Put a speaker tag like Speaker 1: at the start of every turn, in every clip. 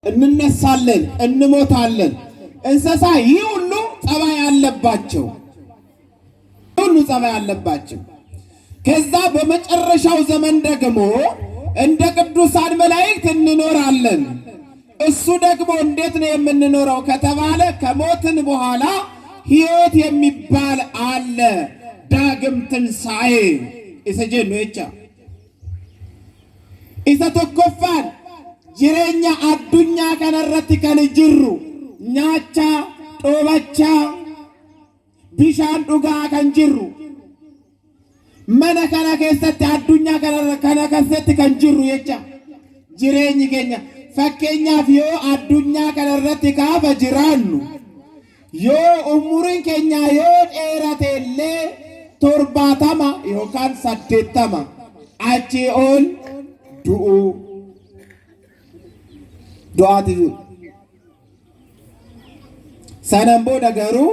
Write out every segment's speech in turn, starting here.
Speaker 1: እንነሳለን እንሞታለን። እንስሳ ይህ ሁሉ ጸባይ አለባቸው፣ ሁሉ ጸባይ አለባቸው። ከዛ በመጨረሻው ዘመን ደግሞ እንደ ቅዱሳን መላእክት እንኖራለን። እሱ ደግሞ እንዴት ነው የምንኖረው ከተባለ ከሞትን በኋላ ሕይወት የሚባል አለ። ዳግም ትንሣኤ ኢሰጀኑ እቻ ኢሰ tokkoffaan jireenya addunyaa kanarratti kan jirru nyaacha dhoobacha bishaan dhugaa kan jirru mana kana keessatti addunyaa kana keessatti kan jirru jecha jireenyi keenya fakkeenyaaf yoo addunyaa kanarratti gaafa jiraannu yoo umuriin keenya yoo dheerate illee 70 yookaan 80 achii ol du'aati sanan booda garuu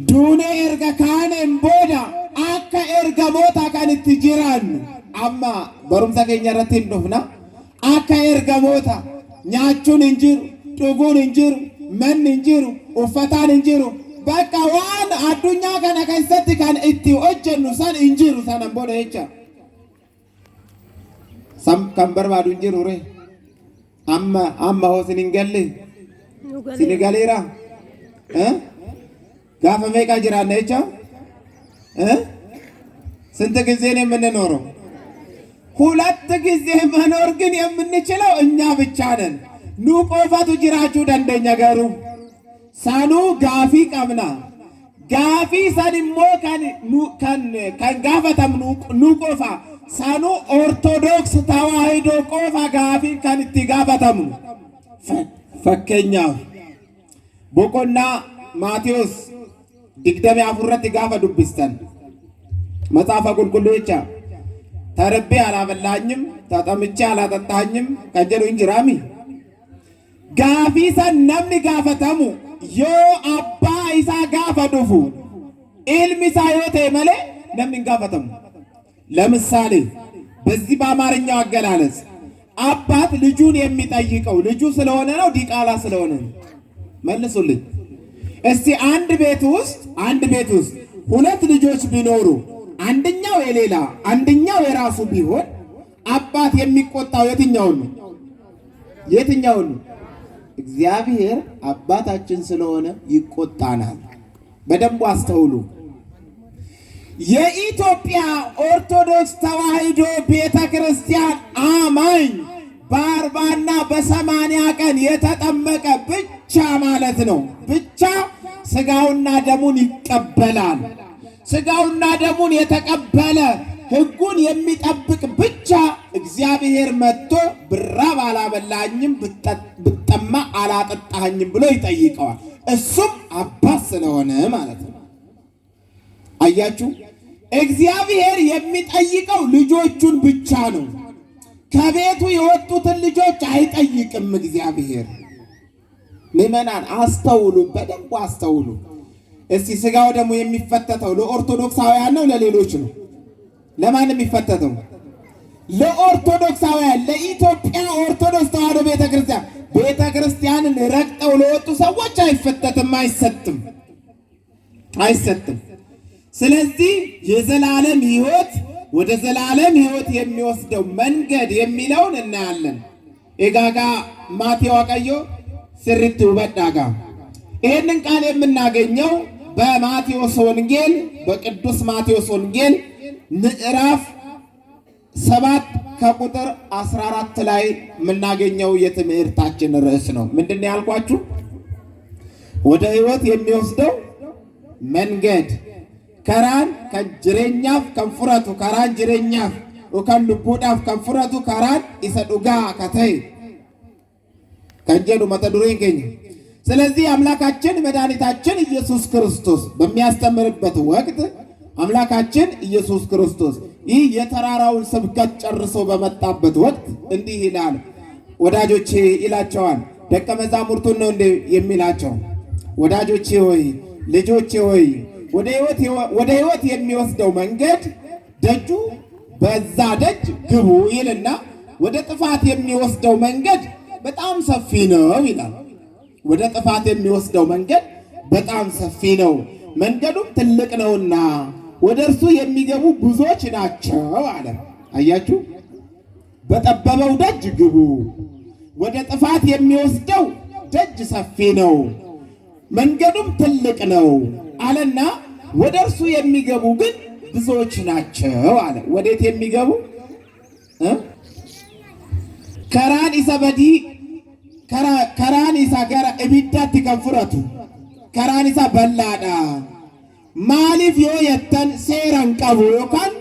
Speaker 1: duunee erga kaaneen booda akka ergamoota kan itti jiraannu amma barumsa keenya irratti hin dhufna. Akka ergamoota nyaachuun hin jiru, dhuguun hin jiru, manni hin jiru, uffataan hin jiru, bakka waan addunyaa kana keessatti kan itti hojjennu san hin jiru sanan booda jecha kan barbaadu hin jiru re amma hoo sin hin galle sin galeera gaafa meeqa jiraanna jecha ስንት ጊዜ ነው የምንኖረው? ሁለት ጊዜ መኖር ግን የምንችለው እኛ ብቻ ነን። ኑ ቆፋቱ ጅራችሁ ደንደኛ ገሩ ሳኑ ጋፊ ቀምና ጋፊ ሰንሞ kan gaafatam nu qofa ሳኑ ኦርቶዶክስ ተዋህዶ qofa ጋፊ kan itti gaafatamu fakkeenyaaf boqonnaa Maatiyos 24 irratti gaafa dubbistan መጽሐፈ qulqulluu jecha ተርቤ አላበላኝም ተጠምቼ አላጠጣኝም ከጀሉ እንጅራሚ ጋፊ ሰን namni gaafatamu yoo abbaa isaa gaafa dhufu ilmi isaa yoo ta'e malee namni gaafatamu። ለምሳሌ በዚህ በአማርኛው አገላለጽ አባት ልጁን የሚጠይቀው ልጁ ስለሆነ ነው ዲቃላ ስለሆነ ነው? መልሱልኝ እስቲ አንድ ቤት ውስጥ ሁለት ልጆች ቢኖሩ አንደኛው የሌላ አንደኛው የራሱ ቢሆን አባት የሚቆጣው የትኛውን ነው? እግዚአብሔር አባታችን ስለሆነ ይቆጣናል። በደንብ አስተውሉ። የኢትዮጵያ ኦርቶዶክስ ተዋህዶ ቤተክርስቲያን አማኝ በ40 እና በ80 ቀን የተጠመቀ ብቻ ማለት ነው ብቻ ስጋውና ደሙን ይቀበላል። ስጋውና ደሙን የተቀበለ ሕጉን የሚጠብቅ ብቻ እግዚአብሔር መጥቶ ብራብ አላበላኝም ብጠማ አላጠጣኝም ብሎ ይጠይቀዋል። እሱም አባት ስለሆነ ማለት ነው። አያችሁ፣ እግዚአብሔር የሚጠይቀው ልጆቹን ብቻ ነው። ከቤቱ የወጡትን ልጆች አይጠይቅም እግዚአብሔር። ምዕመናን አስተውሉ፣ በደንብ አስተውሉ። እስቲ ስጋው ደግሞ የሚፈተተው ለኦርቶዶክሳውያን ነው ለሌሎች ነው? ለማን የሚፈተተው? ለኦርቶዶክሳውያን፣ ለኢትዮጵያ ኦርቶዶክስ ተዋህዶ ቤተክርስቲያንን ረግጠው ለወጡ ሰዎች አይፈተትም፣ አይሰጥም። ስለዚህ የዘላለም ሕይወት ወደ ዘላለም ሕይወት የሚወስደው መንገድ የሚለውን እናያለን። ኤጋጋ ማቴዎ ቀዮ ስሪቱ በዳጋ ይሄንን ቃል የምናገኘው በማቴዎስ ወንጌል በቅዱስ ማቴዎስ ወንጌል ምዕራፍ 7 ከቁጥር 14 ላይ የምናገኘው የትምህርታችን ርዕስ ነው። ምንድነው ያልኳችሁ? ወደ ሕይወት የሚወስደው መንገድ ከራን ከጅሬኛፍ ከንፍረቱ ከራን ጅሬኛፍ ወከን ልቡዳፍ ከንፍረቱ ከራን ኢሰዱጋ ከተይ ከንጀሉ መተዱሪን ከኝ። ስለዚህ አምላካችን መድኃኒታችን ኢየሱስ ክርስቶስ በሚያስተምርበት ወቅት አምላካችን ኢየሱስ ክርስቶስ ይህ የተራራውን ስብከት ጨርሶ በመጣበት ወቅት እንዲህ ይላል። ወዳጆቼ ይላቸዋል። ደቀ መዛሙርቱን ነው እንደ የሚላቸው። ወዳጆቼ ሆይ ልጆቼ ሆይ ወደ ሕይወት የሚወስደው መንገድ ደጁ በዛ ደጅ ግቡ ይልና ወደ ጥፋት የሚወስደው መንገድ በጣም ሰፊ ነው ይላል። ወደ ጥፋት የሚወስደው መንገድ በጣም ሰፊ ነው፣ መንገዱም ትልቅ ነውና ወደ እርሱ የሚገቡ ብዙዎች ናቸው አለ። አያችሁ፣ በጠበበው ደጅ ግቡ። ወደ ጥፋት የሚወስደው ደጅ ሰፊ ነው፣ መንገዱም ትልቅ ነው አለና ወደ እርሱ የሚገቡ ግን ብዙዎች ናቸው አለ። ወዴት የሚገቡ? ከራን ኢሳ በዲ ከራን ኢሳ ጋር እቢዳት ከንፍረቱ ከራን ኢሳ በላዳ ማሊፍ ዮ የተን ሴራን ቀቡ ዮካን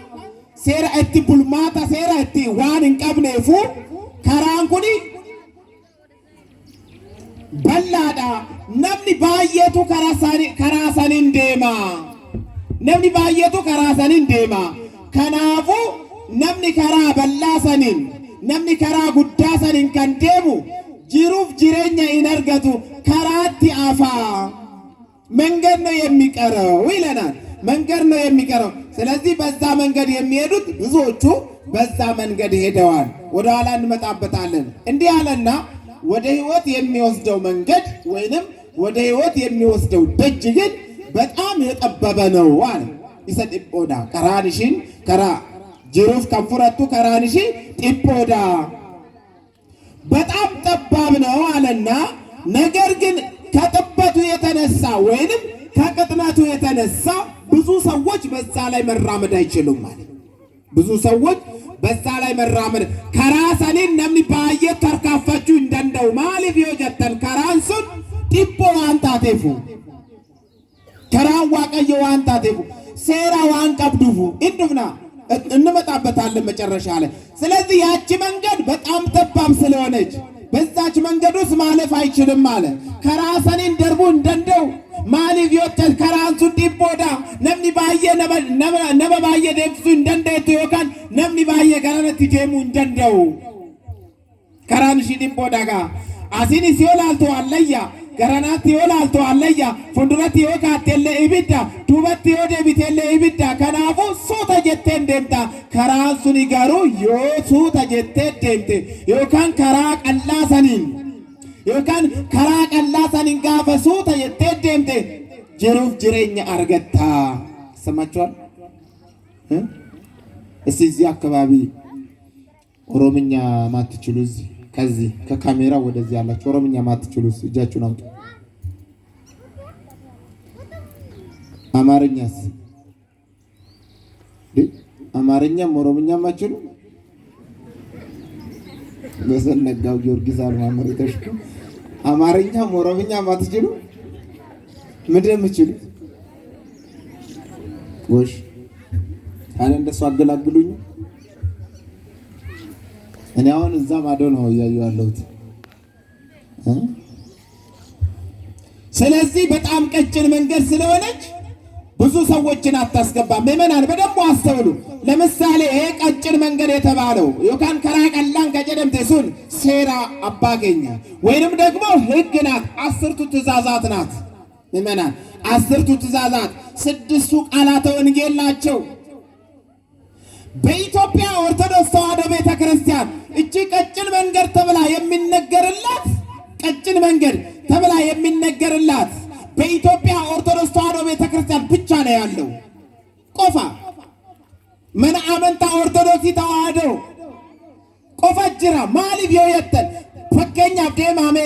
Speaker 1: ሴራ እtti bulmaata seera itti waan hin qabneefu karaan kun bal'aadha. Namni baay'eetu karaa saniin deema. Namni baay'eetu karaa saniin deema. Kanaafuu namni karaa bal'aa saniin, namni karaa guddaa saniin kan deemu jiruuf jireenya hin argatu, karaatti afaa. መንገድ ነው የሚቀረው ይለናል። መንገድ ነው የሚቀረው። ስለዚህ በዛ መንገድ የሚሄዱት ብዙዎቹ በዛ መንገድ ሄደዋል። ወደ ኋላ እንመጣበታለን። እንዲህ አለና ወደ ሕይወት የሚወስደው መንገድ ወይንም ወደ ሕይወት የሚወስደው ደጅ ግን በጣም የጠበበ ነው አለ። ይሰጥጶዳ ከራንሽን ከራ ጅሩፍ ከንፉረቱ ከራንሺ ጢጶዳ በጣም ጠባብ ነው አለና ነገር ግን ከጥበቱ የተነሳ ወይንም ከቅጥነቱ የተነሳ ብዙ ሰዎች በዛ ላይ መራመድ አይችሉም ማለት። ብዙ ሰዎች በዛ ላይ መራመድ ከራሰኒን ነምኒ ባየ ተርካፋችሁ እንደንደው ማሊፍ ይወጀተን ከራንሱን ጢጶ ዋንታቴፉ ከራን ዋቀየ ዋንታቴፉ ሴራ ዋን ቀብዱፉ እንዱፍና እንመጣበታለን መጨረሻ ላይ። ስለዚህ ያቺ መንገድ በጣም ጠባብ ስለሆነች በዛች መንገድ ውስጥ ማለፍ አይችልም አለ። ከራሰኒን ደርቡ እንደንደው ማሊፍ ይወጀተን ከራንሱ ጢጶዳ ነምኒ ባየ ነመ ባየ ደምሱ እንደንደቱ ይወካን ነምኒ ባየ ገረነት ጀሙ እንደንደው ከራንሺ ጢጶዳ ጋ አሲኒ ሲዮላልቶ አለያ ገረናት ይወላልቶ አለያ ፉንዱረት ይወካቴለ ኢብዳ ዱበት ይወደቢቴለ ኢብዳ ከናፉ ሱተ ጀቴን ደምታ ከራንሱን ይጋሩ ዮ ሱተ ጀቴ ደምቴ ዮካን ከራ ቀላሰኒን ዮካን ከራ ቀላሰኒን ጋፈ ሱተ ጀቴ ደምቴ ጅሩፍ ጅሬኛ አርገታ። ሰማችኋል? እዚህ አካባቢ ኦሮምኛ ማትችሉ እዚህ ከዚህ ከካሜራ ወደዚህ ያላችሁ ኦሮምኛ ማትችሉ እጃችሁን አምጡ። አማርኛስ? አማርኛም ኦሮምኛም ማትችሉ በሰነጋው ጊዮርጊስ አልማመር ተሽኩ አማርኛም ኦሮምኛም ማትችሉ ምንድን የምትችሉ? ወሽ አለ እንደሱ አገላግሉኝ። እኔ አሁን እዛ ማዶ ነው እያየሁ ያለሁት። ስለዚህ በጣም ቀጭን መንገድ ስለሆነች ብዙ ሰዎችን አታስገባም። ምዕመናን በደንብ አስተውሉ። ለምሳሌ ይሄ ቀጭን መንገድ የተባለው ዮካን ከራ ቀላን ከጀደምቴ ሱን ሴራ አባገኛ ወይንም ደግሞ ሕግ ናት፣ 10ቱ ትእዛዛት ናት። ምዕመናን 10ቱ ትእዛዛት 6ቱ ቃላተ ወንጌል ናቸው። በኢትዮጵያ ኦርቶዶክስ ተዋሕዶ ቤተክርስቲያን እቺ ቀጭን መንገድ ተብላ የሚነገርላት ቀጭን መንገድ ተብላ የሚነገርላት በኢትዮጵያ ኦርቶዶክስ ተዋሕዶ ቤተክርስቲያን ብቻ ነው ያለው። ቆፋ ምን አመንታ ኦርቶዶክስ ተዋሕዶ ቆፋ ጅራ ማሊፍ የየተን ፈገኛ ደማሜ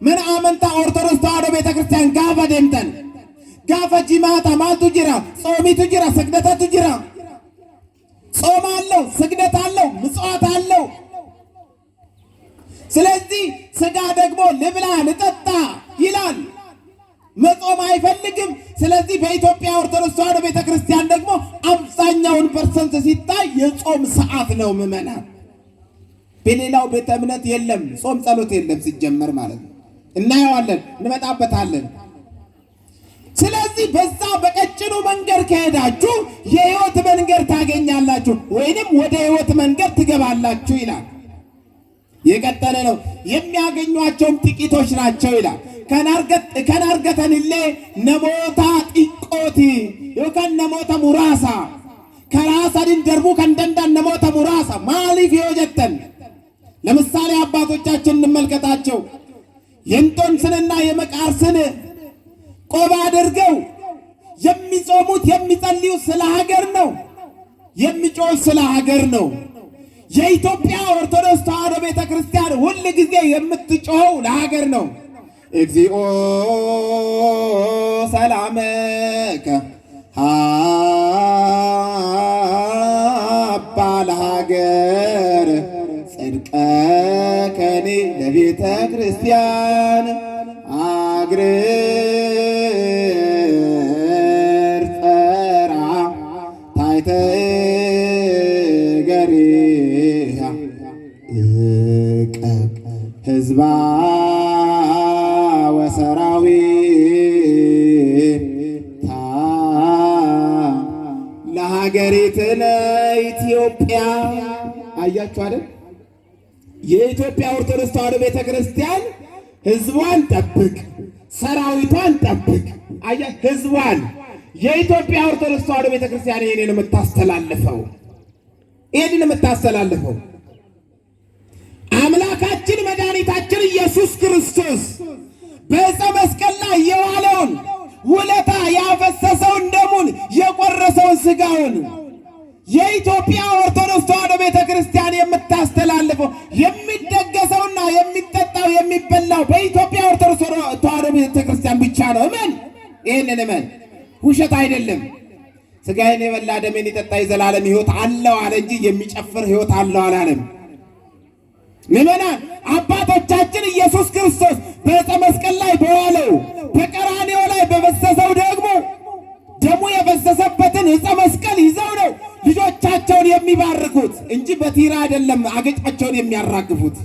Speaker 1: ምን አመንታ ኦርቶዶክስ ተዋሕዶ ቤተክርስቲያን ጋፋ ደምተን ጋፋ ጂማታ ማልቱ ጅራ ጾሚቱ ጅራ ስግደታቱ ጅራ ጾም አለው፣ ስግደት አለው፣ ምጽዋት አለው። ስለዚህ ስጋ ደግሞ ልብላ ልጠጣ ይላል፣ መጾም አይፈልግም። ስለዚህ በኢትዮጵያ ኦርቶዶክስ ተዋሕዶ ቤተክርስቲያን ደግሞ አብዛኛውን ፐርሰንት ሲታይ የጾም ሰዓት ነው። ምዕመናን በሌላው ቤተ እምነት የለም፣ ጾም ጸሎት የለም ሲጀመር ማለት ነው። እናየዋለን፣ እንመጣበታለን። ስለዚህ በዛ በቀጭኑ መንገድ ከሄዳችሁ የሕይወት መንገድ ታገኛላችሁ ወይንም ወደ ሕይወት መንገድ ትገባላችሁ ይላል። የቀጠለ ነው። የሚያገኟቸውም ጥቂቶች ናቸው ይላል። ከናርገተንሌ ነሞታ ጢቆቲ ዮካን ነሞታ ሙራሳ ከራሰድን ደርቡ ከንደንዳን ነሞታ ሙራሳ ማሊፍ የወጀተን ለምሳሌ አባቶቻችን እንመልከታቸው። የእንጦንስንና የመቃርስን ቆብ አድርገው የሚጾሙት የሚጸልዩት ስለ ሀገር ነው። የሚጮህ ስለ ሀገር ነው። የኢትዮጵያ ኦርቶዶክስ ተዋሕዶ ቤተ ክርስቲያን ሁል ጊዜ የምትጮኸው ለሀገር ነው። እግዚኦ ሰላመከ ሀባ ለሀገር ጽድቀከኒ ለቤተ ክርስቲያን አግርር ጸራ ታይተ ገሪሃ ሕዝባ ወሰራዊታ ለሀገሪትነ ኢትዮጵያ። አያችሁ አይደል? የኢትዮጵያ ኦርቶዶክስ ተዋሕዶ ቤተ ክርስቲያን ሕዝቧን ጠብቅ፣ ሰራዊቷን ጠብቅ። አያ ሕዝቧን የኢትዮጵያ ኦርቶዶክስ ተዋሕዶ ቤተ ክርስቲያን ይሄንን የምታስተላልፈው አምላካችን መድኃኒታችን ኢየሱስ ክርስቶስ በዕፀ መስቀል ላይ የዋለውን ውለታ ያፈሰሰውን ደሙን የቆረሰውን ሥጋውን የኢትዮጵያ ኦርቶዶክስ ተዋሕዶ ቤተ ክርስቲያን የምታስተላልፈው የሚደገሰውና የሚጠጣው የሚበላው በኢትዮጵያ ኦርቶዶክስ ተዋሕዶ ቤተ ክርስቲያን ብቻ ነው። እመን፣ ይህንን እመን። ውሸት አይደለም። ሥጋዬን የበላ ደሜን የጠጣ የዘላለም ሕይወት አለው አለ እንጂ የሚጨፍር ሕይወት አለው አላለም። ምዕመናን፣ አባቶቻችን ኢየሱስ ክርስቶስ በዕፀ መስቀል ላይ በዋለው በቀራንዮ ላይ በፈሰሰው ደግሞ ደሙ የፈሰሰበትን ዕፀ መስቀል ይዘው ነው ልጆቻቸውን የሚባርኩት እንጂ በቲራ አይደለም አገጫቸውን የሚያራግፉት።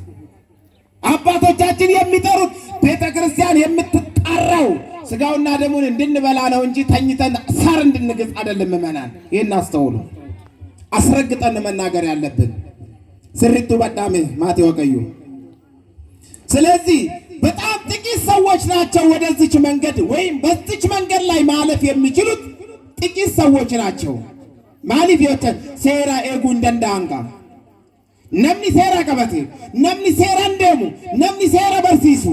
Speaker 1: አባቶቻችን የሚጠሩት ቤተ ክርስቲያን የምትጣራው ሥጋውና ደሙን እንድንበላ ነው እንጂ ተኝተን ሳር እንድንግጥ አይደለም። ምዕመናን፣ ይህን አስተውሉ። አስረግጠን መናገር ያለብን ስሪቱ በጣም ማቴ ወቀዩ። ስለዚህ በጣም ጥቂት ሰዎች ናቸው ወደዚች መንገድ ወይም በዚች መንገድ ላይ ማለፍ የሚችሉት ጥቂት ሰዎች ናቸው። ማሊፍ ይወተ ሴራ ኤጉ እንደንዳንጋ ነምኒ ሴራ ቀበቴ ነምኒ ሴራ እንደሙ ነምኒ ሴራ በርሲሱ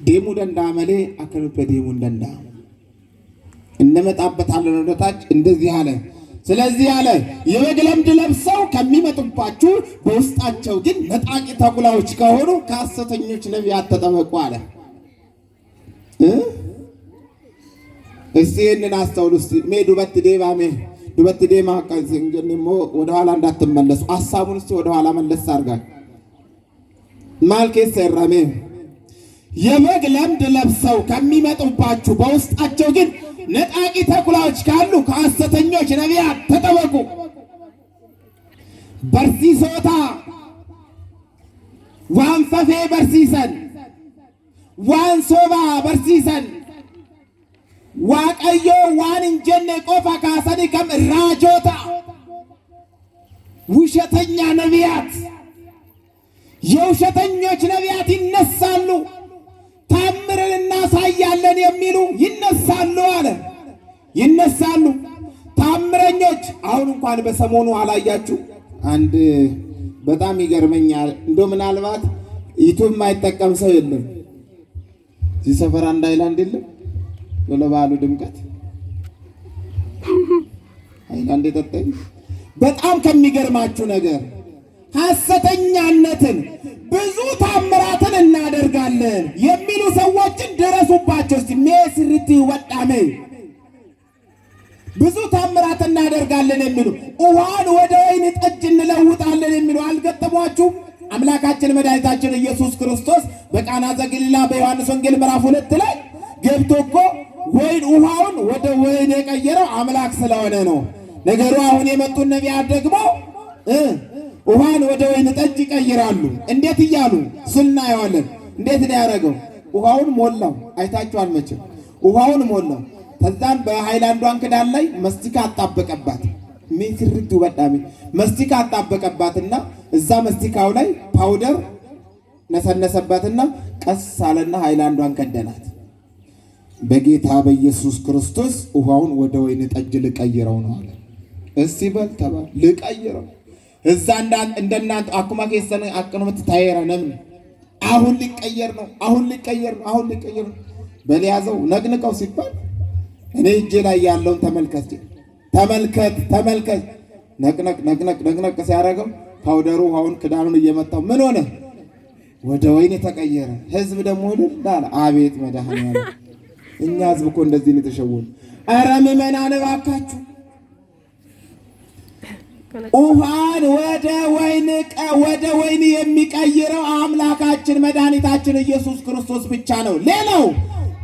Speaker 1: ደሙ ደንዳ መሌ አከለበ ደሙ ደንዳ እንመጣበታለን ወደታች እንደዚህ አለ። ስለዚህ አለ የበግ ለምድ ለብሰው ከሚመጡባችሁ በውስጣቸው ግን ነጣቂ ተኩላዎች ከሆኑ ከሐሰተኞች ነቢያት ተጠበቁ አለ። እስቲ ይህንን አስተውሉ። እስቲ ሜ ዱበት ዴባ ሜ ዱበት ዴማ ቀንሲንገኒሞ ወደኋላ እንዳትመለሱ። ሐሳቡን እስቲ ወደኋላ መለስ አድርጋል። ማልኬስ ሰራሜ የበግ ለምድ ለብሰው ከሚመጡባችሁ በውስጣቸው ግን ነጣቂ ተኩላዎች ካሉ ከሐሰተኞች ነቢያት ተጠበቁ። በርሲሶታ ዋንፈፌ በርሲሰን ዋንሶባ በርሲሰን ዋቀዮ ዋን እንጀነ ቆፋ ካሰኒ ከም ራጆታ ውሸተኛ ነቢያት፣ የውሸተኞች ነቢያት ይነሳሉ። ታምርን እናሳያለን የሚሉ ይነሳሉ አለ። ይነሳሉ ታምረኞች። አሁን እንኳን በሰሞኑ አላያችሁ? አንድ በጣም ይገርመኛል። እንደው ምናልባት ዩቲዩብ የማይጠቀም ሰው የለም እዚህ ሰፈር። አንድ ሃይላንድ የለም ለበዓሉ ድምቀት ሃይላንድ የጠጣኝ። በጣም ከሚገርማችሁ ነገር ሐሰተኛነትን ብዙ ታምራትን እናደርጋለን የሚሉ ሰዎችን ድረሱባቸው። እስቲ ሜስርቲ ወጣሜ ብዙ ታምራት እናደርጋለን የሚሉ ውሃን ወደ ወይን ጠጅ እንለውጣለን የሚሉ አልገጠሟችሁ? አምላካችን መድኃኒታችን ኢየሱስ ክርስቶስ በቃና ዘገሊላ በዮሐንስ ወንጌል ምዕራፍ 2 ላይ ገብቶ እኮ ወይን ውሃውን ወደ ወይን የቀየረው አምላክ ስለሆነ ነው። ነገሩ አሁን የመጡት ነቢያት ደግሞ ውሃን ወደ ወይን ጠጅ ይቀይራሉ። እንዴት እያሉ ስናየዋለን። እንዴት ነው ያደረገው? ውሃውን ሞላው። አይታችኋል መቼም። ውሃውን ሞላው። ከዛም በሃይላንዷን ክዳን ላይ መስቲካ አጣበቀባት። ሜትርቱ በጣም መስቲካ አጣበቀባትና እዛ መስቲካው ላይ ፓውደር ነሰነሰባትና ቀስ አለና ሃይላንዷን ከደናት። በጌታ በኢየሱስ ክርስቶስ ውሃውን ወደ ወይን ጠጅ ልቀይረው ነው አለ። እስቲ በል ተባለ። ልቀይረው እዛ እንደናንተ አኩማ ከሰነ አቀኑት ታየራነም አሁን ሊቀየር ነው። በሊያዘው ነግንቀው ሲባል እኔ እጄ ላይ ያለውን ተመልከት ነቅነቅ ሲያደርገው ፓውደሩ አሁን ክዳኑን እየመታው ምን ሆነ? ወደ ወይን ተቀየረ። ህዝብ ደግሞ እንዳለ አቤት መድኃኒዓለም፣ እኛ ህዝብ እኮ እንደዚህ ነው ተሸወነ። ኧረ ምዕመናን እባካችሁ ውሃን ወደ ወይን የሚቀይረው አምላካችን መድኃኒታችን ኢየሱስ ክርስቶስ ብቻ ነው። ሌላው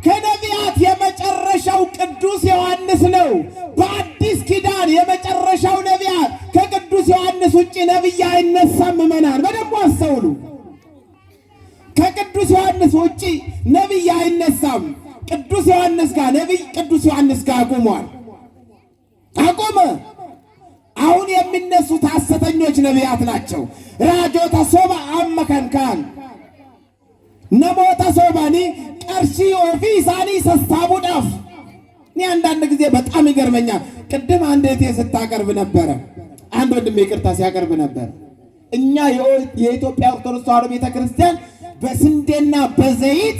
Speaker 1: ከነቢያት የመጨረሻው ቅዱስ ዮሐንስ ነው። በአዲስ ኪዳን የመጨረሻው ነቢያት ከቅዱስ ዮሐንስ ውጭ ነቢይ አይነሳም። ምዕመናን በደንብ አስተውሉ። ከቅዱስ ዮሐንስ ውጭ ነቢይ አይነሳም። ቅዱስ ዮሐንስ ጋር ነቢይ ቅዱስ ዮሐንስ ጋር አቆመ። አሁን የሚነሱት ሐሰተኞች ነቢያት ናቸው። ራጆታ ሶባ አመከንካን ነሞታ ሶባኒ ቀርሺ ኦፊሳኒ ሰስታቡዳፍ እኔ አንዳንድ ጊዜ በጣም ይገርመኛል። ቅድም አንድ እህቴ ስታቀርብ ነበረ፣ አንድ ወንድም ይቅርታ ሲያቀርብ ነበር። እኛ የኢትዮጵያ ኦርቶዶክስ ተዋሕዶ ቤተክርስቲያን በስንዴና በዘይት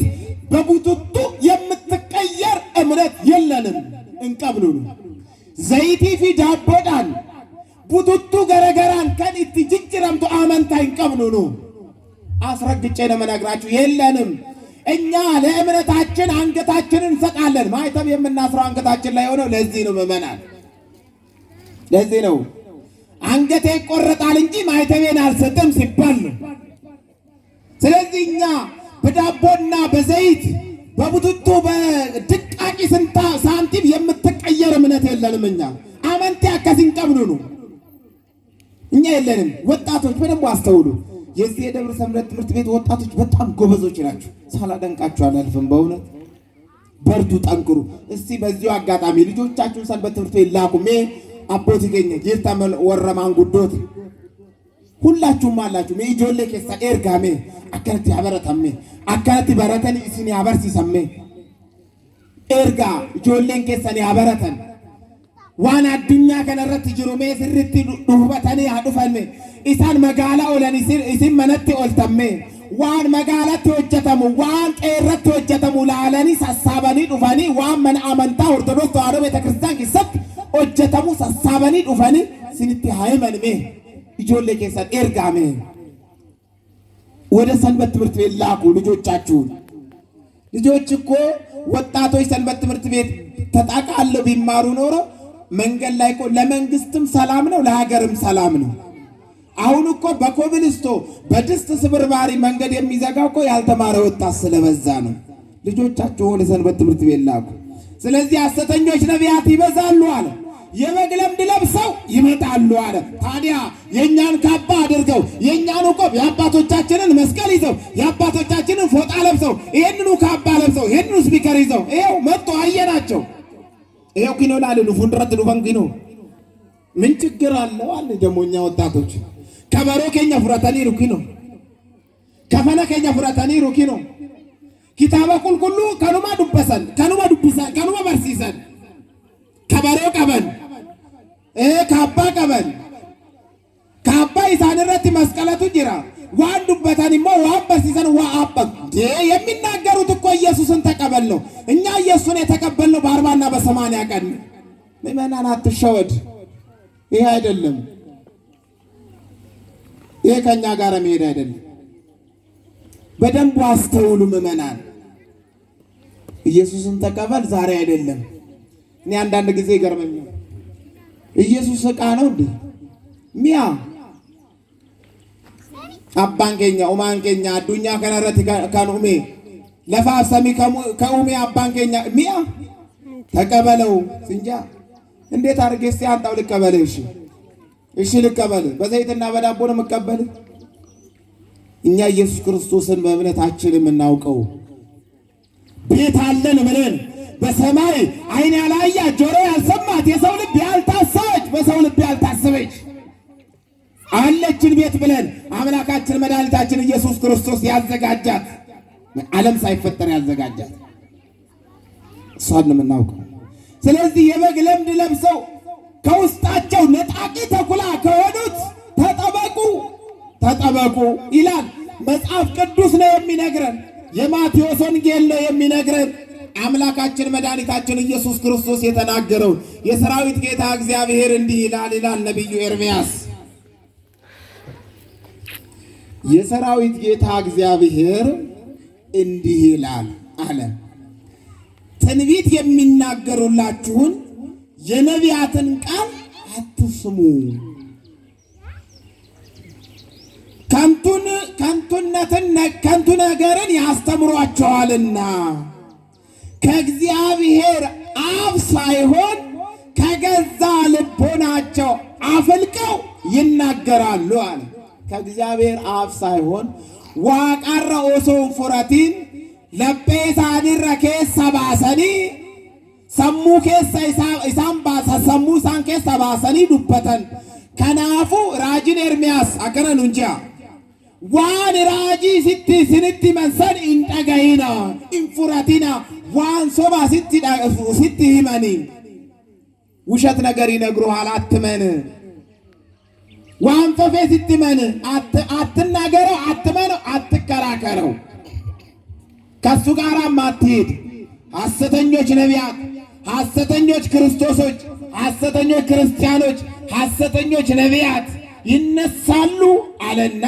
Speaker 1: በቡቱቱ የምትቀየር እምነት የለንም። እንቀብሉሉ ዘይቲ ፊ ዳቦዳን ቡቱቱ ገረገራን ከዲት ጅጅረምቱ አመንታ እንቀብሉሉ። አስረግጬ ነው የምነግራችሁ፣ የለንም። እኛ ለእምነታችን አንገታችንን እንሰጣለን። ማይተብ የምናስረው አንገታችን ላይ ሆነው ለዚህ ነው ምዕመናን፣ ለዚህ ነው አንገቴ ይቆረጣል እንጂ ማይተቤን አልሰጥም ሲባል ነው። ስለዚህ እኛ በዳቦና በዘይት በቡቱቱ በድቃቂ ሳንቲም የምትቀየር እምነት የለንም። እኛ አመንቴ አከሲን ቀብሉ ነው እኛ የለንም። ወጣቶች በደንብ አስተውሉ። የዚህ የደብረ ሰንበት ትምህርት ቤት ወጣቶች በጣም ጎበዞች ናቸው። ሳላደንቃችሁ አላልፍም። በእውነት በርቱ፣ ጠንክሩ። እስቲ በዚሁ አጋጣሚ ልጆቻችሁን ሰንበት ትምህርት ቤት ላኩ። አቦት ይገኘ ጌርታመል ወረማን ጉዶት ሁላችሁም አላችሁ። ጆሌ ኬሳ ኤርጋሜ አከንቲ ያበረታሜ አከንቲ በረተን እስኒ ያበርሲሰሜ ኤርጋ ጆሌን ኬሰን ያበረተን ዋን አዱኛ ከነረት ጅሩሜ ስርቲ ዱበተኒ አዱፈሜ ኢሳን መጋላ ኦለን ኢሲን መነቲ ኦልተሜ ዋን መጋላት ወጀተሙ ዋን ቀረት ወጀተሙ ላለኒ ሰሳበኒ ዱፈኒ ዋን መን አመንታ ኦርቶዶክስ ተዋሕዶ ቤተክርስቲያን ኪሰት ወጀተሙ ሰሳበኒ ዱፈኒ ሲንቲ ሃይመንሜ ጆሌ ኬሰን ኤርጋሜ ወደ ሰንበት ትምህርት ቤት ላኩ ልጆቻችሁን። ልጆች እኮ ወጣቶች ሰንበት ትምህርት ቤት ተጣቃለው ቢማሩ ኖሮ መንገድ ላይ እኮ ለመንግስትም ሰላም ነው፣ ለሀገርም ሰላም ነው። አሁን እኮ በኮብልስቶ በድስት ስብርባሪ መንገድ የሚዘጋው እኮ ያልተማረ ወጣት ስለበዛ ነው። ልጆቻችሁን ወደ ሰንበት ትምህርት ቤት ላኩ። ስለዚህ ሐሰተኞች ነቢያት ይበዛሉ አለ። የበግ ለምድ ለብሰው ይመጣሉ አለ። ታዲያ የኛን ካባ አድርገው የኛን ቆብ የአባቶቻችንን መስቀል ይዘው የአባቶቻችንን ፎጣ ለብሰው ይሄንኑ ካባ ለብሰው ይሄንኑ ስፒከር ይዘው ይሄው መጥቶ አየናቸው። ይሄው ኪኖ ላሉ ፉንድረት ዱፈን ኪኖ ምን ችግር አለው አለ። ደሞኛ ወጣቶች ከበሮ ከኛ ፍራታኒ ሩኪኖ ከፈነ ከኛ ፍራታኒ ሩኪኖ ኪታባ ቁልቁሉ ከኑማ ዱበሰን ከኑማ በርሲሰን ከበሮ ቀበን ካባ ቀበን ካባ ኢሳንረት መስቀለቱ ጅራ ዋን ዱበታን ሞ ዋን በርሲሰን ዋአባ የሚናገሩት እኮ ኢየሱስን ተቀበል ነው። እኛ ኢየሱስን የተቀበልነው በ40 እና በ80 ቀን። ምዕመናን አትሸወድ። ይሄ አይደለም፣ ይሄ ከኛ ጋር መሄድ አይደለም። በደንብ አስተውሉ ምዕመናን። ኢየሱስን ተቀበል ዛሬ አይደለም። እኔ አንዳንድ ጊዜ ይገርመኛል። ኢየሱስ ዕቃ ነው እንዴ? ሚያ አባንከኛ ኡማንከኛ አዱኛ ከነረት ከኑሜ ለፋሰሚ ከኡሜ አባንከኛ ሚያ ተቀበለው እንጃ እንዴት አድርጌ እስቲ አንጣው ልቀበልህ? እሺ ልቀበልህ። በዘይትና በዳቦ ነው የምቀበልህ። እኛ ኢየሱስ ክርስቶስን በእምነታችን የምናውቀው ቤት አለን ብለን በሰማይ ዓይን ያላያት ጆሮ ያልሰማት የሰው ልብ ያልታሰበች በሰው ልብ ያልታሰበች አለችን ቤት ብለን አምላካችን መድኃኒታችን ኢየሱስ ክርስቶስ ያዘጋጃት፣ ዓለም ሳይፈጠር ያዘጋጃት እሷን ነው የምናውቀው። ስለዚህ የበግ ለምድ ለብሰው ከውስጣቸው ነጣቂ ተኩላ ከሆኑት ተጠበ ተጠበቁ ይላል መጽሐፍ ቅዱስ ነው የሚነግረን። የማቴዎስ ወንጌል ነው የሚነግረን። አምላካችን መድኃኒታችን ኢየሱስ ክርስቶስ የተናገረው የሰራዊት ጌታ እግዚአብሔር እንዲህ ይላል ነቢዩ ኤርምያስ። የሰራዊት ጌታ እግዚአብሔር እንዲህ ይላል አለ፣ ትንቢት የሚናገሩላችሁን የነቢያትን ቃል አትስሙ፣ ከንቱ ነገርን ያስተምሯቸዋልና ከእግዚአብሔር አፍ ሳይሆን ከገዛ ልቦናቸው አፍልቀው ይናገራሉ አለ። ከእግዚአብሔር አፍ ሳይሆን ዋቃረ ኦሶን ፉረቲን ለጴሳኒረ ኬሳ ባሰኒ ሰሙ ኬሳ ሰሙ ኢሳን ኬሳ ባሰኒ ዱበተን ከናፉ ራጂን ኤርምያስ አከነኑ እንጂ ዋን ራጂ ሲንቲ መንሰን እንጠገይና እንፉረቲና ዋን ሶባ ሲቲ ሂመኒ ውሸት ነገር ይነግሩሃል አትመን። ዋን ፈፌ ስትመን አትናገረው፣ አትመነው፣ አትከራከረው። ከሱ ጋራም አትሄድ። ሐሰተኞች ነቢያት፣ ሐሰተኞች ክርስቶሶች፣ ሐሰተኞች ክርስቲያኖች፣ ሐሰተኞች ነቢያት ይነሳሉ አለና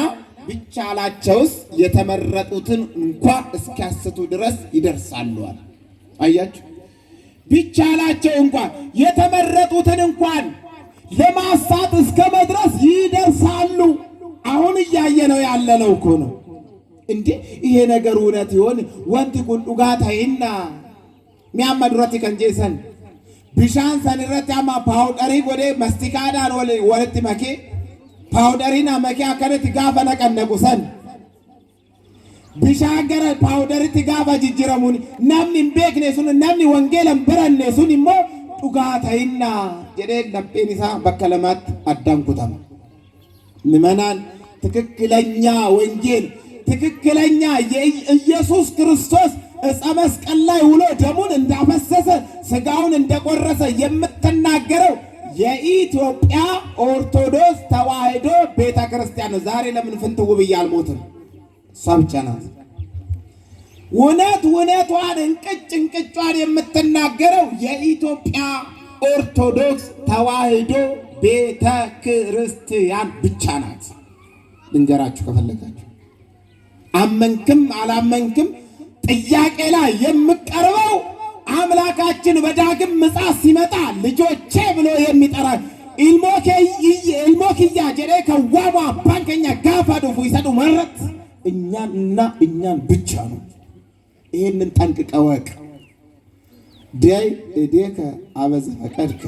Speaker 1: ቢቻላቸውስ የተመረጡትን እንኳ እስኪያስቱ ድረስ ይደርሳሉ አለ። አያችሁ፣ ቢቻላቸው እንኳን የተመረጡትን እንኳን ለማሳት እስከ መድረስ ይደርሳሉ። አሁን እያየነው ያለነው እኮ ነው። እንዴ ይሄ ነገር እውነት ይሆን? ወንቲ ቁንዱጋ ታይና ሚያመድረት ከንጀሰን ቢሻን ሰንረት ያማ ፓውደሪ ወደ መስቲካዳን ወለቲ መኬ ፓውደሪና መኬ አከረት ጋፈ ነቀነቁሰን ቢሻን ገረ ፓውደሪት ጋፈ ጅጅረሙን namni beekne sun namni wangeelan baranne sun immoo dhugaa ta'inna jedhee lapheen isaa bakka lamaatti addaan kutama. ምዕመናን ትክክለኛ ወንጌል ትክክለኛ የኢየሱስ ክርስቶስ ዕፀ መስቀል ላይ ውሎ ደሙን እንዳፈሰሰ ስጋውን እንደቆረሰ የምትናገረው የኢትዮጵያ ኦርቶዶክስ ተዋሕዶ ቤተ ክርስቲያን ነው። ዛሬ ለምን ፍንትው ብዬ አልሞትም? እሷ ብቻ ናት እውነቷን እንቅጯን የምትናገረው የኢትዮጵያ ኦርቶዶክስ ተዋሕዶ ቤተ ክርስቲያን ብቻ ናት። ልንገራችሁ ከፈለጋችሁ፣ አመንክም አላመንክም ጥያቄ ላይ የምቀርበው አምላካችን በዳግም ምጽአት ሲመጣ ልጆቼ ብሎ የሚጠራ ኢልሞክያ ጀሬ ከዋማ ባንከኛ ጋፋ ዱፉ ይሰዱ መረት እኛን ብቻ ነው። ይሄንን ጠንቅቀህ እወቅ። ዳይ እዴከ አበዘ ፈቀድከ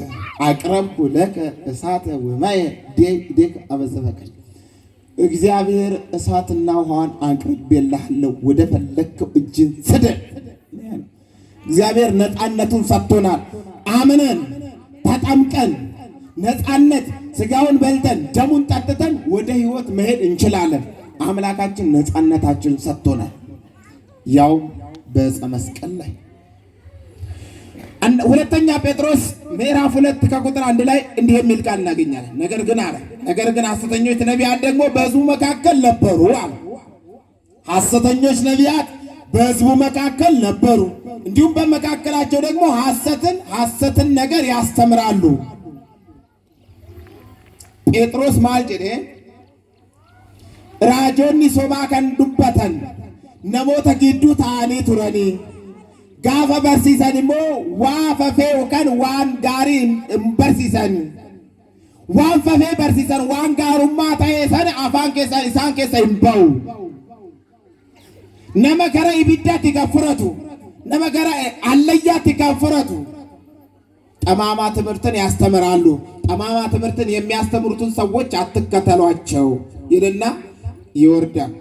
Speaker 1: አቅረብኩ ለከ እሳተ ወማየ ዳይ እዴከ አበዘ ፈቀድ። እግዚአብሔር እሳትና ውሃን አቅርቤልሃለሁ፣ ወደ ፈለግከው እጅን ስደድ። እግዚአብሔር ነፃነቱን ሰጥቶናል። አምነን ተጠምቀን ነፃነት ስጋውን በልተን ደሙን ጠጥተን ወደ ሕይወት መሄድ እንችላለን። አምላካችን ነፃነታችን ሰጥቶናል፣ ያው በዕፀ መስቀል ላይ። ሁለተኛ ጴጥሮስ ምዕራፍ 2 ከቁጥር 1 ላይ እንዲህ የሚል ቃል እናገኛለን። ነገር ግን ሐሰተኞች ነቢያት ደግሞ በሕዝቡ መካከል ነበሩ አለ። ሐሰተኞች ነቢያት በሕዝቡ መካከል ነበሩ፣ እንዲሁም በመካከላቸው ደግሞ ሐሰትን ነገር ያስተምራሉ። ጴጥሮስ ማልጭዴ ራጆኒ ሶባ ከን ዱበተን ነሞተ ጊዱ ታኒ ቱረኒ ጋፈ በርሲሰን ሞ ዋፈፌ ወከን ዋን ጋሪ በርሲሰን ዋን ፈፌ በርሲሰን ዋን ጋሩማ ታየሰን አፋን ኬሳ ኢሳን ኬሳ ይምባው ነመከረ ኢቢዳት ይከፍረቱ ነመከረ አለያት ይከፍረቱ ጠማማ ትምህርትን ያስተምራሉ። ጠማማ ትምህርትን የሚያስተምሩትን ሰዎች አትከተሏቸው ይልና ይወርዳል።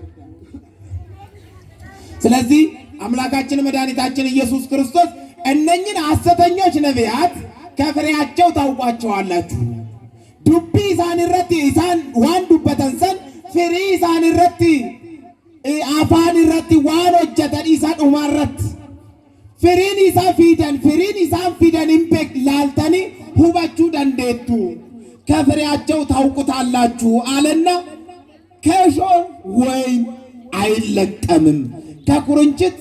Speaker 1: ስለዚህ አምላካችን መድኃኒታችን ኢየሱስ ክርስቶስ እነኝን ሐሰተኞች ነቢያት ከፍሬያቸው ታውቋቸዋላችሁ። ዱቢ ኢሳንረቲ ኢሳን ዋን ዱበተንሰን ፍሪ ኢሳንረቲ አፋንረቲ ዋን ሆጀተን ኢሳን ኡማረት ፍሪን ኢሳ ፊደን ፍሪን ኢሳን ፊደን ኢምፔክ ላልተኒ ሁበቹ ደንዴቱ ከፍሬያቸው ታውቁታላችሁ አለና ከእሾህ ወይን አይለቀምም፣ ከኩርንችት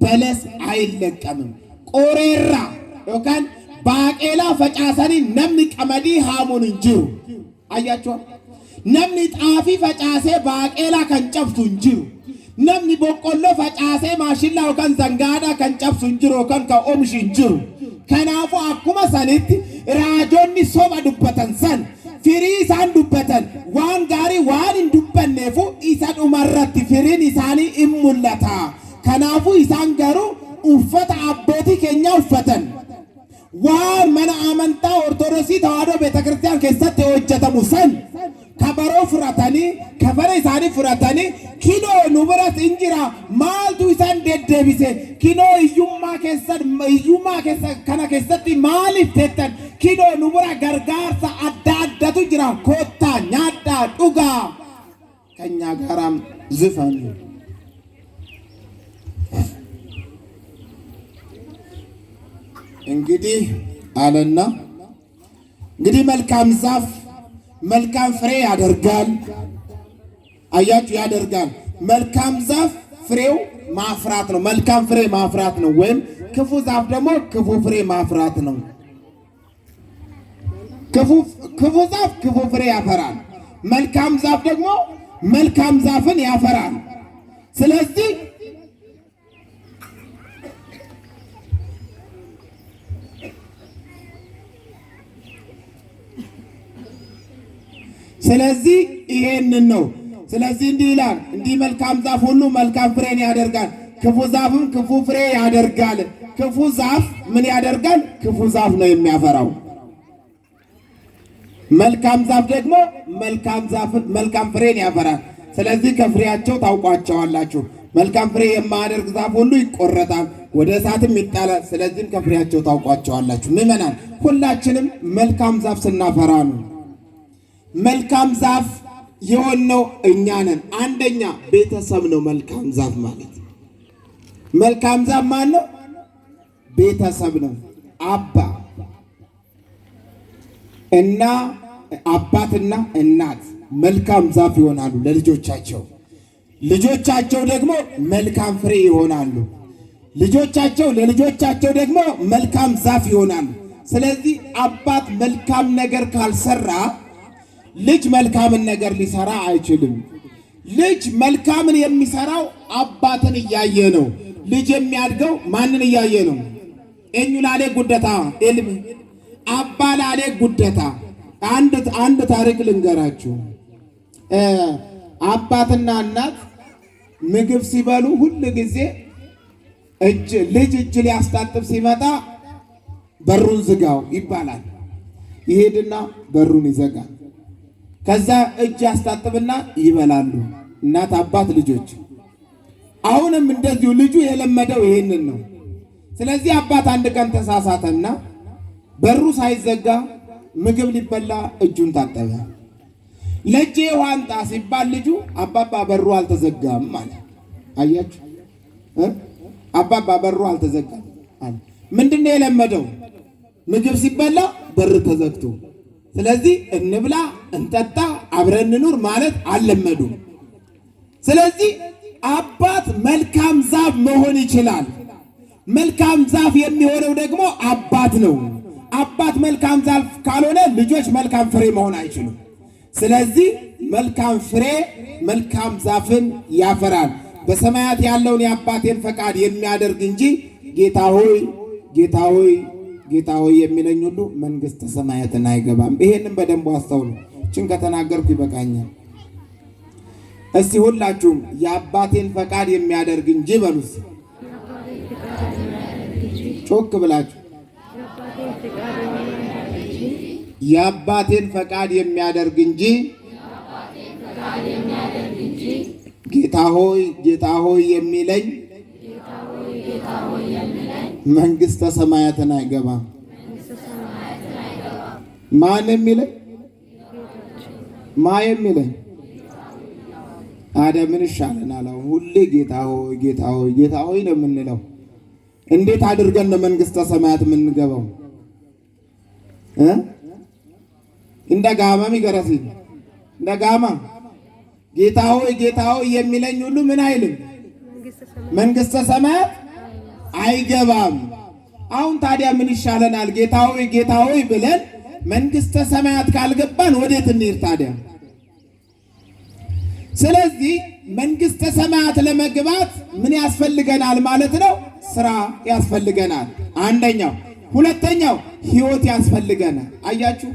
Speaker 1: በለስ አይለቀምም። ቆሬራ ዮካን ባቄላ ፈጫሰኒ ነምኒ ቀመዲ ሃሙን እንጅሩ አያችሁ ነምኒ ጣፊ ፈጫሴ ባቄላ ከንጨብሱ እንጅሩ namni boqqolloo facaasee maashillaa yookaan zangaadhaa kan cabsu hin jiru yookaan kan oomishu hin jiru. Kanaafuu akkuma sanitti raajonni soba dubbatan san firii isaan dubbatan waan gaarii waan hin dubbanneefu isa dhumarratti firiin isaanii in mul'ata. Kanaafuu isaan garuu uffata abbootii keenyaa uffatan waan mana amantaa ortodoksii tawaahidoo beetakiristiyaan keessatti hojjetamu san kabaroo furatanii kafara isaanii furatanii kinoo nu biratti injira maaltu isaan deddeebise kinoo hiyyummaa keessa kana keessatti maaliif teettan kinoo nu bira gargaarsa adda addatu jira koottaa nyaadhaa dhugaa kanya garam zifani እንግዲህ አለና እንግዲህ መልካም ዛፍ መልካም ፍሬ ያደርጋል። አያችሁ ያደርጋል። መልካም ዛፍ ፍሬው ማፍራት ነው። መልካም ፍሬ ማፍራት ነው። ወይም ክፉ ዛፍ ደግሞ ክፉ ፍሬ ማፍራት ነው። ክፉ ዛፍ ክፉ ፍሬ ያፈራል። መልካም ዛፍ ደግሞ መልካም ዛፍን ያፈራል። ስለዚህ ይሄንን ነው። ስለዚህ እንዲህ ይላል፣ እንዲህ መልካም ዛፍ ሁሉ መልካም ፍሬን ያደርጋል፣ ክፉ ዛፍም ክፉ ፍሬ ያደርጋል። ክፉ ዛፍ ምን ያደርጋል? ክፉ ዛፍ ነው የሚያፈራው። መልካም ዛፍ ደግሞ መልካም ፍሬን ያፈራል። ስለዚህ ከፍሬያቸው ታውቋቸዋላችሁ። መልካም ፍሬ የማያደርግ ዛፍ ሁሉ ይቆረጣል፣ ወደ እሳትም ይጣላል። ስለዚህም ከፍሬያቸው ታውቋቸዋላችሁ። ምእመናን ሁላችንም መልካም ዛፍ ስናፈራ ነው። መልካም ዛፍ የሆነው እኛ ነን። አንደኛ ቤተሰብ ነው መልካም ዛፍ ማለት። መልካም ዛፍ ማለት ነው ቤተሰብ ነው። አባትና እናት መልካም ዛፍ ይሆናሉ ለልጆቻቸው። ልጆቻቸው ደግሞ መልካም ፍሬ ይሆናሉ። ለልጆቻቸው ደግሞ መልካም ዛፍ ይሆናሉ። ስለዚህ አባት መልካም ነገር ካልሰራ ልጅ መልካምን ነገር ሊሰራ አይችልም። ልጅ መልካምን የሚሰራው አባትን እያየ ነው። ልጅ የሚያድገው ማንን እያየ ነው? ኤኙላሌ ጉደታ ኤልም አባላሌ ጉደታ። አንድ ታሪክ ልንገራችሁ። አባትና እናት ምግብ ሲበሉ ሁሉ ጊዜ ልጅ እጅ ሊያስታጥብ ሲመጣ በሩን ዝጋው ይባላል። ይሄድና በሩን ይዘጋል። ከዛ እጅ ያስታጥብና ይበላሉ እናት አባት ልጆች። አሁንም እንደዚሁ ልጁ የለመደው ይሄንን ነው። ስለዚህ አባት አንድ ቀን ተሳሳተና በሩ ሳይዘጋ ምግብ ሊበላ እጁን ታጠበ። ለጄ ዋንጣ ሲባል ልጁ አባባ በሩ አልተዘጋም ማለት አያችሁ፣ አባባ በሩ አልተዘጋም አለ። ምንድነው የለመደው? ምግብ ሲበላ በር ተዘግቶ። ስለዚህ እንብላ እንጠጣ አብረን እንኑር ማለት አልለመዱም። ስለዚህ አባት መልካም ዛፍ መሆን ይችላል። መልካም ዛፍ የሚሆነው ደግሞ አባት ነው። አባት መልካም ዛፍ ካልሆነ ልጆች መልካም ፍሬ መሆን አይችሉም። ስለዚህ መልካም ፍሬ መልካም ዛፍን ያፈራል። በሰማያት ያለውን የአባቴን ፈቃድ የሚያደርግ እንጂ ጌታ ሆይ ጌታ ሆይ ጌታ ሆይ የሚለኝ ሁሉ መንግሥተ ሰማያትን አይገባም። ይሄንን በደንብ አስተውሉ። እችን ከተናገርኩ ይበቃኛል። እስቲ ሁላችሁም የአባቴን ፈቃድ የሚያደርግ እንጂ በሉስ፣ ጮክ ብላችሁ የአባቴን ፈቃድ የሚያደርግ እንጂ ጌታ ሆይ ጌታ ሆይ የሚለኝ መንግሥተ ሰማያትን አይገባም። ማን የሚለኝ? የሚለኝ አደ ምን ይሻለናል? አሁን ሁሌ ጌታ ሆይ ጌታ ሆይ ጌታ ሆይ ነው የምንለው። እንዴት አድርገን ነው መንግሥተ ሰማያት የምንገባው? እንደ ጋማም ይገረሲ እንደ ጋማ ጌታ ሆይ የሚለኝ ሁሉ ምን አይልም መንግሥተ ሰማያት አይገባም። አሁን ታዲያ ምን ይሻለናል? ጌታ ሆይ ብለን መንግሥተ ሰማያት ካልገባን ወዴት እንሂድ ታዲያ? ስለዚህ መንግሥተ ሰማያት ለመግባት ምን ያስፈልገናል ማለት ነው? ስራ ያስፈልገናል አንደኛው። ሁለተኛው ሕይወት ያስፈልገናል። አያችሁ፣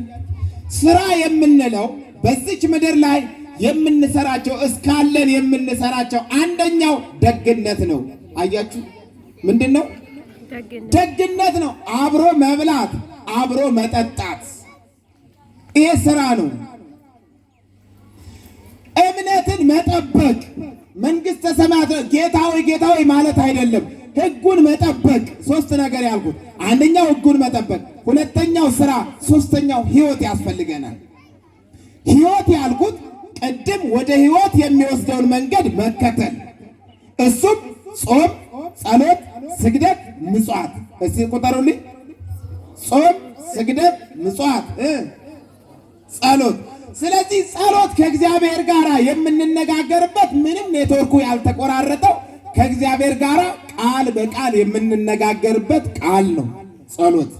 Speaker 1: ስራ የምንለው በዚች ምድር ላይ የምንሰራቸው እስካለን የምንሰራቸው አንደኛው ደግነት ነው። አያችሁ፣ ምንድን ነው? ደግነት ነው። አብሮ መብላት፣ አብሮ መጠጣት፣ ይሄ ስራ ነው። እምነትን መጠበቅ መንግሥተ ሰማያት ጌታ ሆይ ማለት አይደለም። ሕጉን መጠበቅ ሶስት ነገር ያልኩት፣ አንደኛው ሕጉን መጠበቅ፣ ሁለተኛው ስራ፣ ሶስተኛው ሕይወት ያስፈልገናል። ሕይወት ያልኩት ቅድም ወደ ሕይወት የሚወስደውን መንገድ መከተል፣ እሱም ጾም፣ ጸሎት፣ ስግደት፣ ምጽዋት። እስቲ ቁጠሩልኝ። ጾም፣ ስግደት፣ ምጽዋት፣ ጸሎት። ስለዚህ ጸሎት ከእግዚአብሔር ጋር የምንነጋገርበት ምንም ኔትወርኩ ያልተቆራረጠው ከእግዚአብሔር ጋር ቃል በቃል የምንነጋገርበት ቃል ነው ጸሎት።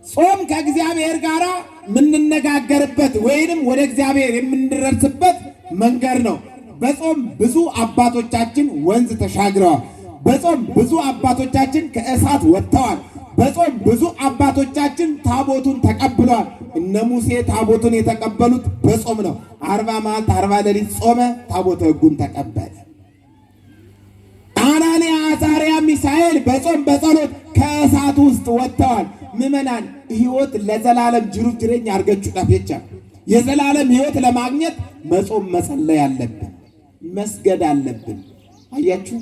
Speaker 1: ጾም ከእግዚአብሔር ጋር የምንነጋገርበት ወይንም ወደ እግዚአብሔር የምንደርስበት መንገድ ነው። በጾም ብዙ አባቶቻችን ወንዝ ተሻግረዋል። በጾም ብዙ አባቶቻችን ከእሳት ወጥተዋል። በጾም ብዙ አባቶቻችን ታቦቱን ተቀብለዋል። እነ ሙሴ ታቦቱን የተቀበሉት በጾም ነው። 40 መዓልት 40 ሌሊት ጾመ፣ ታቦተ ሕጉን ተቀበለ። አናንያ፣ አዛርያ፣ ሚሳኤል በጾም በጸሎት ከእሳት ውስጥ ወጥተዋል። ምዕመናን ሕይወት ለዘላለም ጅሩፍ ጅሬኛ አርገቹ ዳፌቻ የዘላለም ሕይወት ለማግኘት መጾም መጸለይ አለብን፣ መስገድ አለብን። አያችሁ፣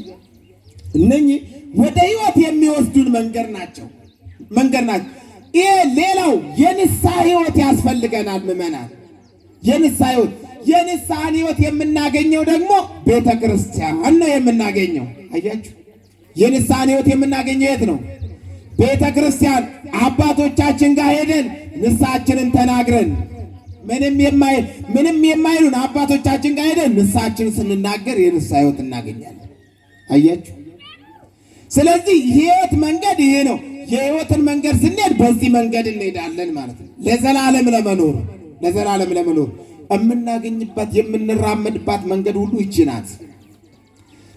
Speaker 1: እነኚህ ወደ ሕይወት የሚወስዱን መንገድ ናቸው። ይሄ ሌላው የንስሐ ሕይወት ያስፈልገናል ምዕመናን። የንስሐን ሕይወት የምናገኘው ደግሞ ቤተ ክርስቲያን ነው የምናገኘው። አያችሁ፣ የንስሐን ሕይወት የምናገኘው የት ነው? ቤተ ክርስቲያን። አባቶቻችን ጋር ሄደን ንስሐችንን ተናግረን ምንም የማይሉን አባቶቻችን ጋር ሄደን ንስሐችንን ስንናገር የንስሐ ሕይወት እናገኛለን። አያችሁ፣ ስለዚህ ሕይወት መንገድ ይሄ ነው። የሕይወትን መንገድ ስንሄድ በዚህ መንገድ እንሄዳለን ማለት ነው። ለዘላለም ለመኖር የምናገኝባት የምንራመድባት መንገድ ሁሉ ይቺ ናት።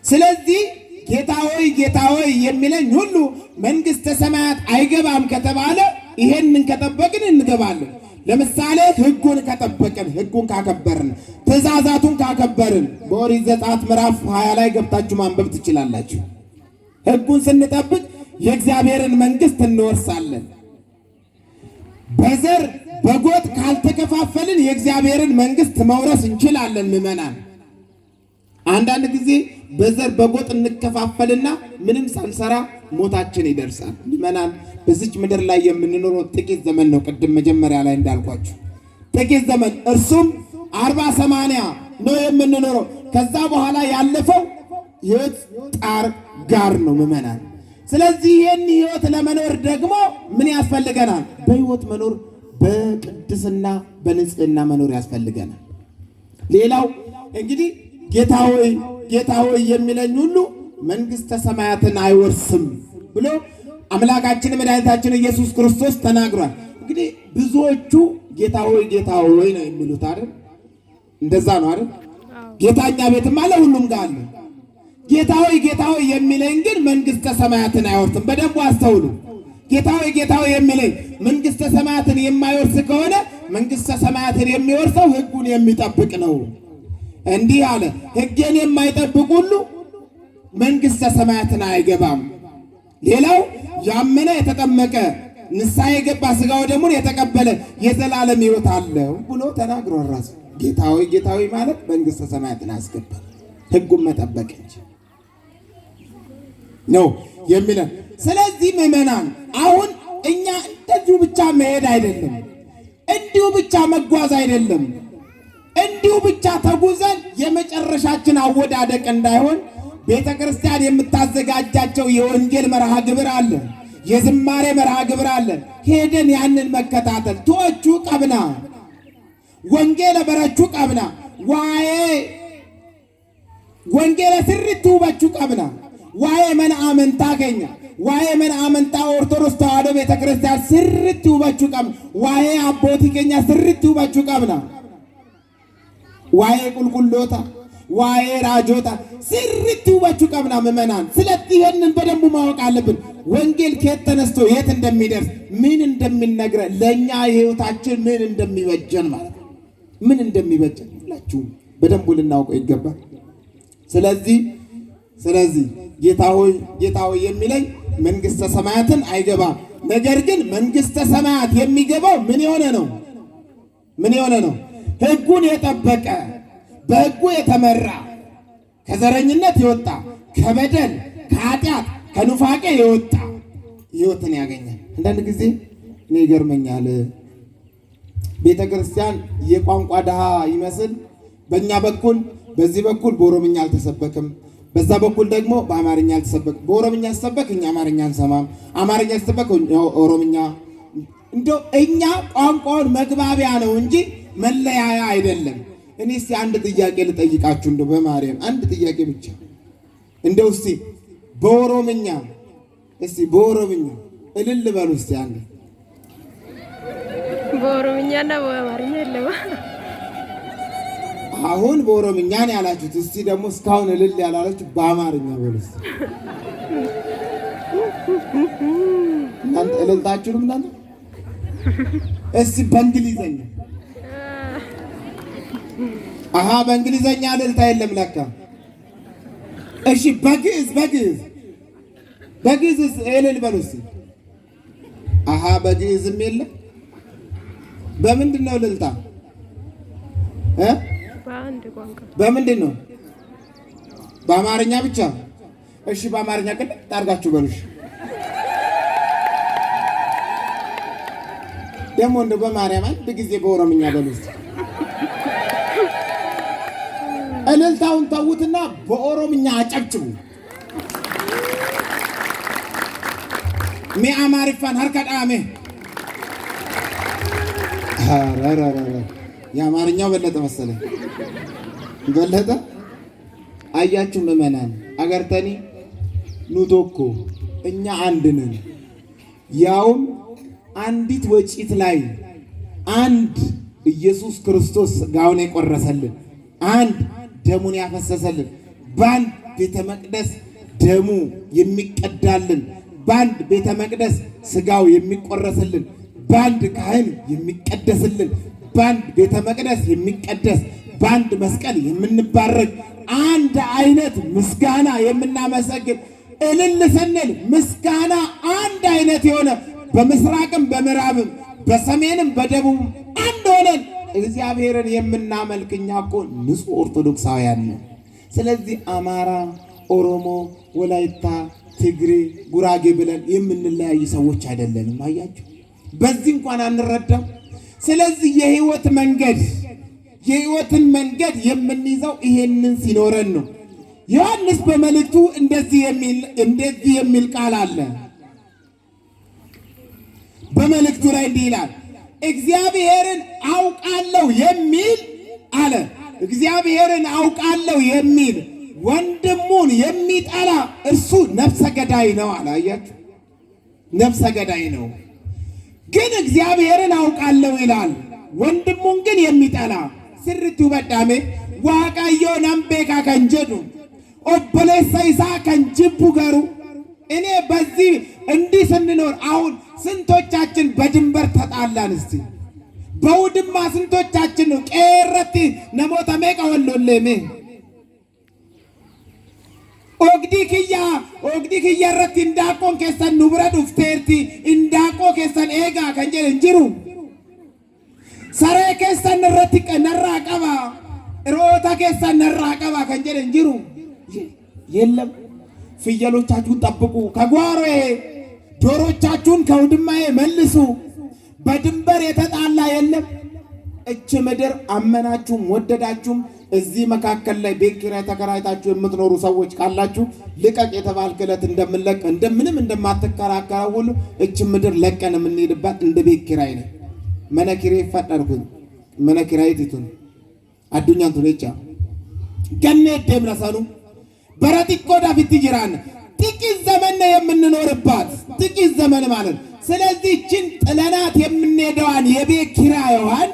Speaker 1: ስለዚህ ጌታ ሆይ የሚለኝ ሁሉ መንግሥተ ሰማያት አይገባም ከተባለ ይሄንን ከጠበቅን እንገባለን። ለምሳሌ ሕጉን ከጠበቅን፣ ሕጉን ካከበርን፣ ትእዛዛቱን ካከበርን በኦሪት ዘጸአት ምዕራፍ 20 ላይ ገብታችሁ ማንበብ ትችላላችሁ። ሕጉን ስንጠብቅ የእግዚአብሔርን መንግሥት እንወርሳለን። በዘር በጎጥ ካልተከፋፈልን የእግዚአብሔርን መንግሥት መውረስ እንችላለን። ምዕመናን አንዳንድ ጊዜ በዘር በጎጥ እንከፋፈልና ምንም ሳንሰራ ሞታችን ይደርሳል። ምዕመናን በዚች ምድር ላይ የምንኖረው ጥቂት ዘመን ነው። ቅድም መጀመሪያ ላይ እንዳልኳችሁ ጥቂት ዘመን፣ እርሱም 40-80 ነው የምንኖረው። ከዛ በኋላ ያለፈው ሕይወት ጣር ጋር ነው ምዕመናን። ስለዚህ ይህን ሕይወት ለመኖር ደግሞ ምን ያስፈልገናል? በሕይወት መኖር፣ በቅድስና በንጽህና መኖር ያስፈልገናል። ሌላው እንግዲህ ጌታ ሆይ የሚለኝ ሁሉ መንግሥተ ሰማያትን አይወርስም ብሎ አምላካችን መድኃኒታችን ኢየሱስ ክርስቶስ ተናግሯል። እንግዲህ ብዙዎቹ ጌታ ሆይ ነው የሚሉት አይደል? እንደዛ ነው አይደል? ጌታኛ ቤትም አለ፣ ሁሉም ጋር አለ። ጌታ ሆይ የሚለኝ ግን መንግሥተ ሰማያትን አይወርስም። በደንብ አስተውሉ። ጌታ ሆይ የሚለኝ መንግሥተ ሰማያትን የማይወርስ ከሆነ መንግሥተ ሰማያትን የሚወርሰው ሕጉን የሚጠብቅ ነው። እንዲህ አለ፣ ሕጌን የማይጠብቅ ሁሉ መንግሥተ ሰማያትን አይገባም። ሌላው ያመነ የተጠመቀ ንስሐ የገባ ሥጋው ደሙን የተቀበለ የዘላለም ሕይወት አለው ብሎ ተናግሯል ራሱ። ጌታ ሆይ ማለት መንግሥተ ሰማያትን አያስገባም፣ ሕጉን መጠበቅ እንጂ ነው የሚለን። ስለዚህ ምዕመናን አሁን እኛ እንደዚሁ ብቻ መሄድ አይደለም፣ እንዲሁ ብቻ መጓዝ አይደለም፣ እንዲሁ ብቻ ተጉዘን የመጨረሻችን አወዳደቅ እንዳይሆን ቤተ ክርስቲያን የምታዘጋጃቸው የወንጌል መርሃ ግብር አለ፣ የዝማሬ መርሃ ግብር አለ። ሄደን ያንን መከታተል ቶቹ ቀብና ወንጌለ በረቹ ቀብና ዋዬ ወንጌለ ስርቱ በቹ ቀብና ዋዬ መን አመንታ ከኛ ዋዬ መን አመንታ ኦርቶዶክስ ተዋሕዶ ቤተክርስቲያን ስርቱ በቹ ቀብና ዋዬ አቦቲ ከኛ ስርቱ በቹ ቀብና ዋዬ ቁልቁሎታ ዋዬ ራጆታ ስርቱ በቹ ቀብና ምእመናን። ስለዚህ ይሄንን በደንብ ማወቅ አለብን። ወንጌል ከየት ተነስቶ የት እንደሚደርስ ምን እንደሚነግረን ለኛ ህይወታችን ምን እንደሚበጀን ማለት ነው። ምን እንደሚበጀን ሁላችሁም በደንብ ልናውቀው ይገባል። ስለዚህ ጌታ ሆይ የሚለኝ መንግስተ ሰማያትን አይገባም። ነገር ግን መንግስተ ሰማያት የሚገባው ምን የሆነ ነው? ህጉን የጠበቀ በህጉ የተመራ ከዘረኝነት የወጣ ከበደል ከኃጢአት ከኑፋቄ የወጣ ህይወትን ያገኛል። አንዳንድ ጊዜ እኔ ይገርመኛል። ቤተ ክርስቲያን የቋንቋ ድሃ ይመስል በእኛ በኩል በዚህ በኩል በኦሮምኛ አልተሰበክም፣ በዛ በኩል ደግሞ በአማርኛ አልተሰበክም። በኦሮምኛ ሲሰበክ እኛ አማርኛ አንሰማም፣ አማርኛ ሲሰበክ ኦሮምኛ። እንደው እኛ ቋንቋውን መግባቢያ ነው እንጂ መለያያ አይደለም። እኔ እስቲ አንድ ጥያቄ ልጠይቃችሁ፣ እንደው በማርያም አንድ ጥያቄ ብቻ። እንደው እስቲ በኦሮምኛ እልል በሉ እስቲ አንድ።
Speaker 2: በኦሮምኛና በአማርኛ የለም።
Speaker 1: አሁን በኦሮምኛ ነው ያላችሁት። እስቲ ደግሞ እስካሁን እልል ያላላችሁ በአማርኛ በሉ እስቲ። እናንተ እልልታችሁም እናንተ እስቲ በእንግሊዘኛ በእንግሊዘኛ እልልታ የለም ለካ። እሺ በግዕዝ እልል በሉ እስቲ። በግዕዝም የለም። በምንድን ነው እልልታ? በምንድን ነው? በአማርኛ ብቻ? እሺ በአማርኛ ቅድም ታርጋችሁ በሉሽ። ደግሞ እንደው በማርያም አንድ ጊዜ በኦሮምኛ በሉስ። እልልታውን ተውትና በኦሮምኛ አጨብጭቡ። ሜ አማሪፋን ሀርከዳሜ የአማርኛው በለጠ መሰለኝ። በለጠ። አያችሁ ምእመናን አገርተኒ ኑቶኮ እኛ አንድ ነን። ያውም አንዲት ወጪት ላይ አንድ ኢየሱስ ክርስቶስ ሥጋውን የቆረሰልን፣ አንድ ደሙን ያፈሰሰልን፣ በአንድ ቤተ መቅደስ ደሙ የሚቀዳልን፣ በአንድ ቤተ መቅደስ ሥጋው የሚቆረስልን፣ በአንድ ካህን የሚቀደስልን፣ በአንድ ቤተ መቅደስ የሚቀደስ፣ በአንድ መስቀል የምንባረክ፣ አንድ አይነት ምስጋና የምናመሰግን፣ እልል ስንል ምስጋና አንድ አይነት የሆነ በምስራቅም በምዕራብም በሰሜንም በደቡብም አንድ ሆነን እግዚአብሔርን የምናመልክ እኛ እኮ ንጹሕ ኦርቶዶክሳውያን ነን። ስለዚህ አማራ፣ ኦሮሞ፣ ወላይታ፣ ትግሬ፣ ጉራጌ ብለን የምንለያይ ሰዎች አይደለንም። አያችሁ፣ በዚህ እንኳን አንረዳም። ስለዚህ የሕይወትን መንገድ የምንይዘው ይሄንን ሲኖረን ነው። ዮሐንስ በመልእክቱ እንደዚህ የሚል ቃል አለ። በመልእክቱ ላይ እንዲህ ይላል፣ እግዚአብሔርን አውቃለሁ የሚል አለ። እግዚአብሔርን አውቃለሁ የሚል ወንድሙን የሚጠላ እርሱ ነፍሰ ገዳይ ነው አለ። አያችሁ፣ ነፍሰ ገዳይ ነው። ግን እግዚአብሔርን አውቃለሁ ይላል፣ ወንድሙን ግን የሚጠላ ስርቱ በዳሜ ዋቃዮ ነምቤካ ከንጀዱ ኦቦሌሳ ይሳ ከንጅቡ ገሩ። እኔ በዚህ እንዲህ ስንኖር አሁን ስንቶቻችን በድንበር ተጣላን? እስቲ በውድማ ስንቶቻችን ነው ቄረቲ ነሞታ ሜቃ ወሎሌሜ ኦግዲ ክያ ረቲ እንዳቆን ኬሰን ኑብረ ዱፍቴርቲ እንዳቆ ኬሰን ኤጋ ከንጀል እንጅሩ ሰሬ ኬሰን ረቲ ነራ ቀባ ሮታ ኬሰን ነራ ቀባ ከንጀል እንጅሩ የለም። ፍየሎቻችሁን ጠብቁ ከጓሮዬ፣ ዶሮቻችሁን ከውድማዬ መልሱ። በድንበር የተጣላ የለም። እች ምድር አመናችሁም ወደዳችሁም እዚህ መካከል ላይ ቤት ኪራይ ተከራይታችሁ የምትኖሩ ሰዎች ካላችሁ ልቀቅ የተባልክ ዕለት እንደምንለቅ እንደምንም እንደማትከራከረው ሁሉ እች ምድር ለቀን የምንሄድባት እንደ ቤት ኪራይ ነው። መነኪሬ ፈጠርኩኝ መነክራይቲቱን አዱኛን ቱለቻ ገኔ ደምረሰኑ በረጢቆ ዳፊት ጅራን ጥቂት ዘመን ነው የምንኖርባት፣ ጥቂት ዘመን ማለት። ስለዚህ እችን ጥለናት የምንሄደዋን የቤት ኪራይዋን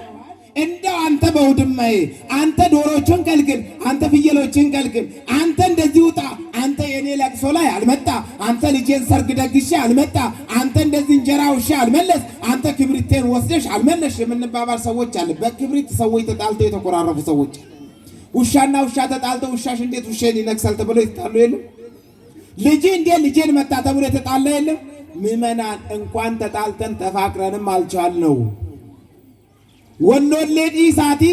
Speaker 1: እንደው አንተ በውድማዬ አንተ ዶሮችን ከልክል፣ አንተ ፍየሎችን ከልክል፣ አንተ እንደዚህ ውጣ፣ አንተ የኔ ለቅሶ ላይ አልመጣ፣ አንተ ልጄን ሰርግ ደግሼ አልመጣ፣ አንተ እንደዚህ እንጀራ ውሼ አልመለስ፣ አንተ ክብሪቴን ወስደሽ አልመለሽ የምንባባል ሰዎች አለ። በክብሪት ሰዎች ተጣልተው የተኮራረፉ ሰዎች፣ ውሻና ውሻ ተጣልተው ውሻሽ እንዴት ውሼን ይነክሳል ተብሎ ይጣሉ የለም። ልጅ እንዴት ልጄን መታ ተብሎ የተጣላ የለም። ምዕመናን እንኳን ተጣልተን ተፋቅረንም አልቻልነው። ወሎሌ ዲሳቲ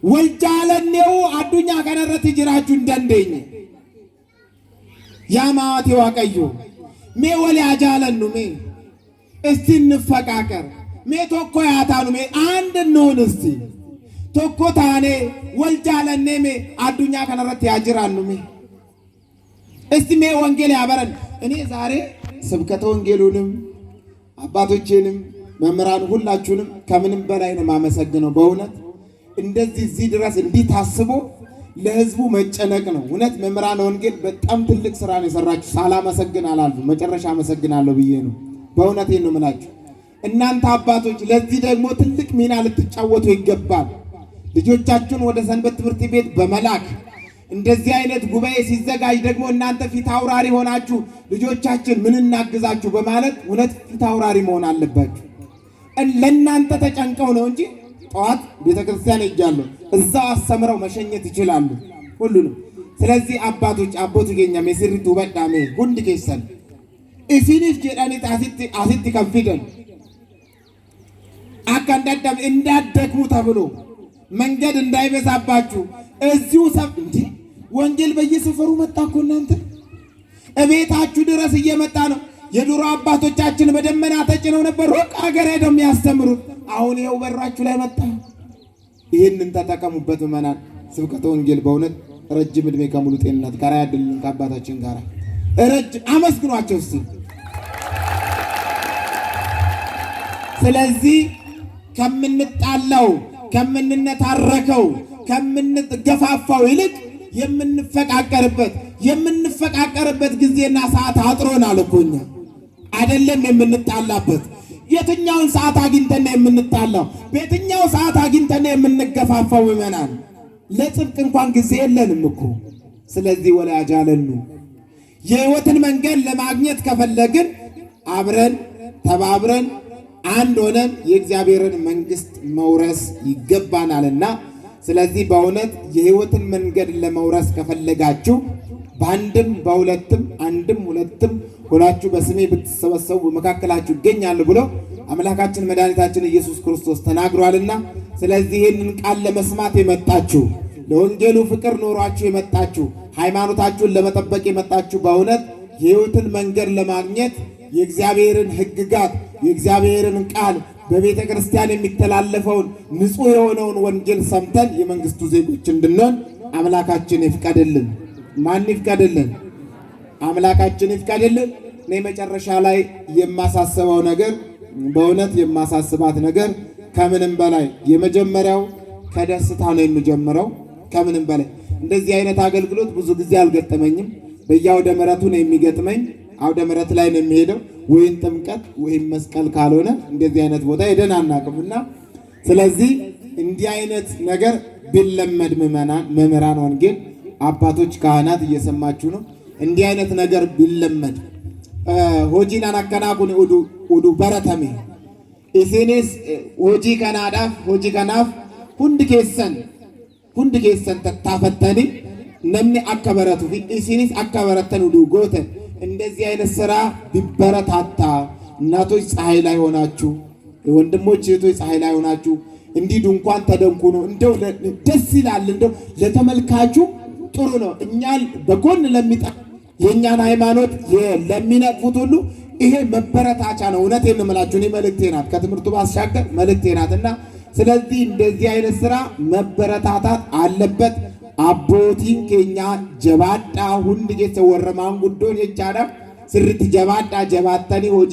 Speaker 1: ወልጃለኔው አዱኛ ከነረት ጅራችሁ እንደንደኝ ያማዋቲ ዋቀዩ ሜ ወለ አጃለኑ ሜ እስቲ እንፈቃቀር ሜ ቶኮ ያታኑ ሜ አንድ እንሆን እስቲ ቶኮ ታኔ ወልጃለኔ ሜ አዱኛ ከነረት ያጅራኑ ሜ እስቲ ሜ ወንጌል ያበረን። እኔ ዛሬ ስብከተ ወንጌሉንም አባቶቼንም መምህራን ሁላችሁንም ከምንም በላይ ነው ማመሰግነው። በእውነት እንደዚህ እዚህ ድረስ እንዲህ ታስቦ ለህዝቡ መጨነቅ ነው። እውነት መምህራን ወንጌል በጣም ትልቅ ስራ ነው የሰራችሁ። ሳላመሰግን አላልኩም። መጨረሻ አመሰግናለሁ ብዬ ነው። በእውነቴን ነው የምላችሁ። እናንተ አባቶች ለዚህ ደግሞ ትልቅ ሚና ልትጫወቱ ይገባል። ልጆቻችሁን ወደ ሰንበት ትምህርት ቤት በመላክ እንደዚህ አይነት ጉባኤ ሲዘጋጅ ደግሞ እናንተ ፊት አውራሪ ሆናችሁ ልጆቻችን ምን እናግዛችሁ በማለት እውነት ፊት አውራሪ መሆን አለባችሁ። ለእናንተ ተጨንቀው ነው እንጂ ጠዋት ቤተክርስቲያን ሄጃለሁ እዛው አስተምረው መሸኘት ይችላሉ ሁሉንም። ስለዚህ አባቶች አቦቱ ገኛ መስሪቱ በዳሜ ሁንድ ከሰል እሲኒፍ ጀዳኒ አሲት ከፍደን አካንዳዳም እንዳደግሙ ተብሎ መንገድ እንዳይበዛባችሁ እዚሁ ሰብ እንዴ ወንጌል በየሰፈሩ መጣ እኮ እናንተ እቤታችሁ ድረስ እየመጣ ነው። የድሮ አባቶቻችን በደመና ተጭነው ነበር ሩቅ ሀገር ሄደው የሚያስተምሩት። አሁን ይኸው በራችሁ ላይ መጣ። ይህንን ተጠቀሙበት ምዕመናን። ስብከተ ወንጌል በእውነት ረጅም ዕድሜ ከሙሉ ጤንነት ጋር ያድልን ከአባታችን ጋር ረጅም አመስግኗቸው እስቲ። ስለዚህ ከምንጣላው ከምንነታረከው ከምንገፋፋው ይልቅ የምንፈቃቀርበት ጊዜና ሰዓት አጥሮናል እኮ እኛ አይደለም የምንጣላበት። የትኛውን ሰዓት አግኝተን የምንጣላው? በየትኛው ሰዓት አግኝተን የምንገፋፋው? ምዕመናን ለጽድቅ እንኳን ጊዜ የለንም እኮ። ስለዚህ ወላጅ አለኑ የሕይወትን መንገድ ለማግኘት ከፈለግን አብረን ተባብረን አንድ ሆነን የእግዚአብሔርን መንግሥት መውረስ ይገባናልና ስለዚህ በእውነት የሕይወትን መንገድ ለመውረስ ከፈለጋችሁ በአንድም በሁለትም አንድም ሁለትም ሆናችሁ በስሜ ብትሰበሰቡ በመካከላችሁ ይገኛለሁ ብሎ አምላካችን መድኃኒታችን ኢየሱስ ክርስቶስ ተናግሯልና ስለዚህ ይህንን ቃል ለመስማት የመጣችሁ ለወንጌሉ ፍቅር ኖሯችሁ የመጣችሁ ሃይማኖታችሁን ለመጠበቅ የመጣችሁ በእውነት የሕይወትን መንገድ ለማግኘት የእግዚአብሔርን ሕግጋት የእግዚአብሔርን ቃል በቤተ ክርስቲያን የሚተላለፈውን ንጹሕ የሆነውን ወንጌል ሰምተን የመንግስቱ ዜጎች እንድንሆን አምላካችን ይፍቀድልን። ማን ይፍቀድልን? አምላካችን ይፍቀድልን። እኔ መጨረሻ ላይ የማሳስበው ነገር በእውነት የማሳስባት ነገር ከምንም በላይ የመጀመሪያው ከደስታ ነው የሚጀምረው። ከምንም በላይ እንደዚህ አይነት አገልግሎት ብዙ ጊዜ አልገጠመኝም። በየአውደ ምሕረቱ ነው የሚገጥመኝ። አውደ ምሕረት ላይ ነው የሚሄደው። ወይም ጥምቀት ወይም መስቀል ካልሆነ እንደዚህ አይነት ቦታ ሄደን አናውቅምና ስለዚህ እንዲህ አይነት ነገር ቢለመድ መምህራን ወንጌል አባቶች ካህናት እየሰማችሁ ነው። እንዲህ አይነት ነገር ቢለመድ ሆጂን አናከናኩን ኡዱ በረተሜ ኢሲኒስ ሆጂ ከናዳፍ ሆጂ ከናፍ ሁንድ ኬሰን ተታፈተኒ ነምኒ አከበረቱ ኢሲኒስ አከበረተን ኡዱ ጎተን እንደዚህ አይነት ስራ ቢበረታታ እናቶች ፀሐይ ላይ ሆናችሁ ወንድሞች እህቶች ፀሐይ ላይ ሆናችሁ እንዲህ ድንኳን ተደንኩኑ እንደው ደስ ይላል። እንደው ለተመልካቹ ጥሩ ነው። እኛን በጎን የእኛን ሃይማኖት ለሚነቅፉት ሁሉ ይሄ መበረታቻ ነው። እውነቴን ነው የምላችሁ። እኔ መልእክቴ ናት፣ ከትምህርቱ ባሻገር መልእክቴ ናትና ስለዚህ እንደዚህ አይነት ስራ መበረታታት አለበት። አቦቲን ኬኛ ጀባዳ ሁንድ ጌሰ ወረማን ጉዶን የቻዳ ስርት ጀባዳ ጀባተኒ ሆጂ